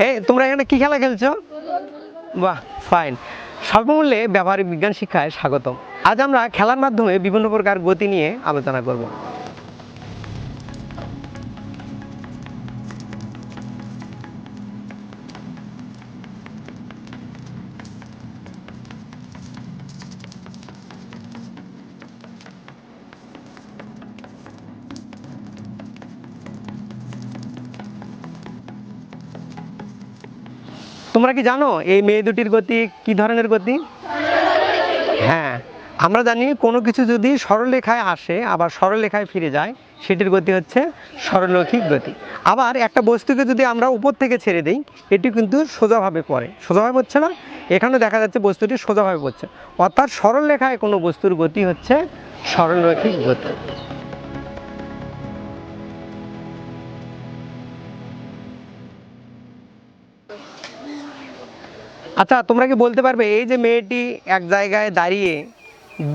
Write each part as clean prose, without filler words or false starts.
এই তোমরা এখানে কি খেলা খেলছো? বাহ, ফাইন। স্বল্পমূল্যে ব্যবহারিক বিজ্ঞান শিক্ষায় স্বাগতম। আজ আমরা খেলার মাধ্যমে বিভিন্ন প্রকার গতি নিয়ে আলোচনা করব। তোমরা কি জানো এই মেয়ে দুটির গতি কি ধরনের গতি? হ্যাঁ, আমরা জানি কোনো কিছু যদি সরলরেখায় আসে আবার সরলরেখায় ফিরে যায় সেটির গতি হচ্ছে সরলরৈখিক গতি। আবার একটা বস্তুকে যদি আমরা উপর থেকে ছেড়ে দিই এটি কিন্তু সোজাভাবে পড়ে। সোজাভাবে হচ্ছে না, এখানে দেখা যাচ্ছে বস্তুটি সোজাভাবে পড়ছে, অর্থাৎ সরলরেখায় কোনো বস্তুর গতি হচ্ছে সরলরৈখিক গতি। আচ্ছা, তোমরা কি বলতে পারবে এই যে মেয়েটি এক জায়গায় দাঁড়িয়ে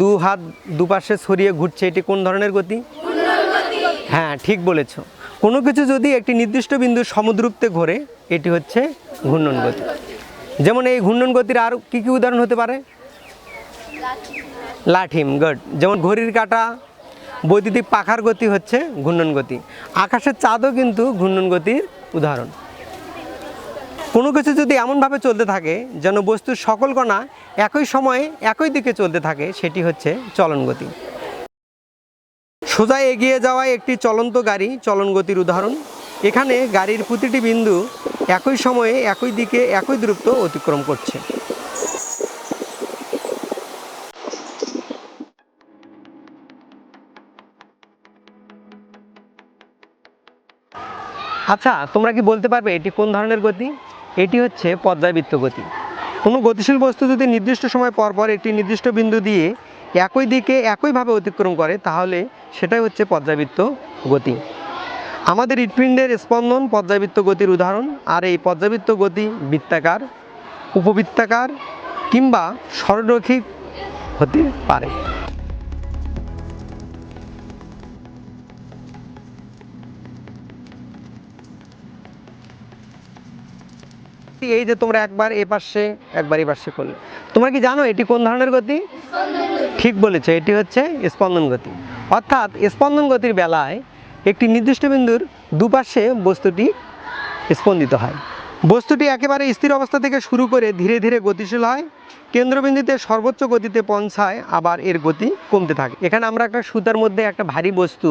দু হাত দুপাশে ছড়িয়ে ঘুরছে, এটি কোন ধরনের গতি? হ্যাঁ, ঠিক বলেছ। কোনো কিছু যদি একটি নির্দিষ্ট বিন্দু সমদ্রুপতে ঘোরে এটি হচ্ছে ঘূর্ণন গতি। যেমন এই ঘূর্ণন গতির আর কি কি উদাহরণ হতে পারে? লাঠিম, গুড। যেমন ঘড়ির কাঁটা, বৈদ্যুতিক পাখার গতি হচ্ছে ঘূর্ণন গতি। আকাশের চাঁদও কিন্তু ঘূর্ণন গতির উদাহরণ। কোনো কিছু যদি এমনভাবে চলতে থাকে যেন বস্তুর সকল কণা একই সময়ে একই দিকে চলতে থাকে সেটি হচ্ছে চলন গতি। সোজা এগিয়ে যাওয়া একটি চলন্ত গাড়ি চলন গতির উদাহরণ। এখানে গাড়ির প্রতিটি বিন্দু একই সময়ে একই দিকে একই দূরত্ব অতিক্রম করছে। আচ্ছা, তোমরা কি বলতে পারবে এটি কোন ধরনের গতি? এটি হচ্ছে পর্যায়বৃত্ত গতি। কোনো গতিশীল বস্তু যদি নির্দিষ্ট সময় পর পর একটি নির্দিষ্ট বিন্দু দিয়ে একই দিকে একইভাবে অতিক্রম করে তাহলে সেটাই হচ্ছে পর্যায়বৃত্ত গতি। আমাদের হৃৎপিণ্ডের স্পন্দন পর্যায়বৃত্ত গতির উদাহরণ। আর এই পর্যায়বৃত্ত গতি বৃত্তাকার, উপবৃত্তাকার কিংবা সরলরৈখিক হতে পারে। এই যে তোমরা একবার এ পাশে একবার এ পাশে করলে, তোমরা কি জানো এটি কোন ধরনের গতি? ঠিক বলেছে, এটি হচ্ছে স্পন্দন গতি। অর্থাৎ স্পন্দন গতির বেলায় একটি নির্দিষ্ট বিন্দুর দুপাশে বস্তুটি স্পন্দিত হয়। বস্তুটি একেবারে স্থির অবস্থা থেকে শুরু করে ধীরে ধীরে গতিশীল হয়, কেন্দ্রবিন্দুতে সর্বোচ্চ গতিতে পৌঁছায়, আবার এর গতি কমতে থাকে। এখানে আমরা একটা সুতার মধ্যে একটা ভারী বস্তু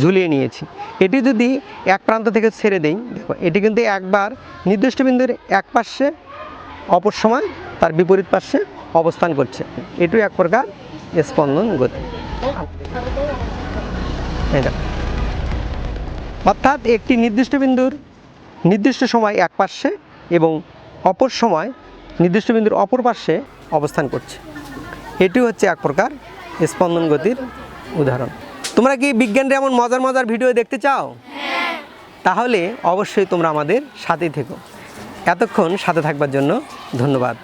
ঝুলিয়ে নিয়েছি। এটি যদি এক প্রান্ত থেকে ছেড়ে দেই, দেখো এটি কিন্তু একবার নির্দিষ্ট বিন্দুর এক পাশে অপর সময় তার বিপরীত পাশে অবস্থান করছে। এটিও এক প্রকার স্পন্দন গতি। অর্থাৎ একটি নির্দিষ্ট বিন্দুর নির্দিষ্ট সময় এক পাশে এবং অপর সময় নির্দিষ্ট বিন্দুর অপর পাশে অবস্থান করছে। এটি হচ্ছে এক প্রকার স্পন্দন গতির উদাহরণ। তোমরা কি বিজ্ঞানের এমন মজার মজার ভিডিও দেখতে চাও? তাহলে অবশ্যই তোমরা আমাদের সাথেই থেকো। এতক্ষণ সাথে থাকবার জন্য ধন্যবাদ।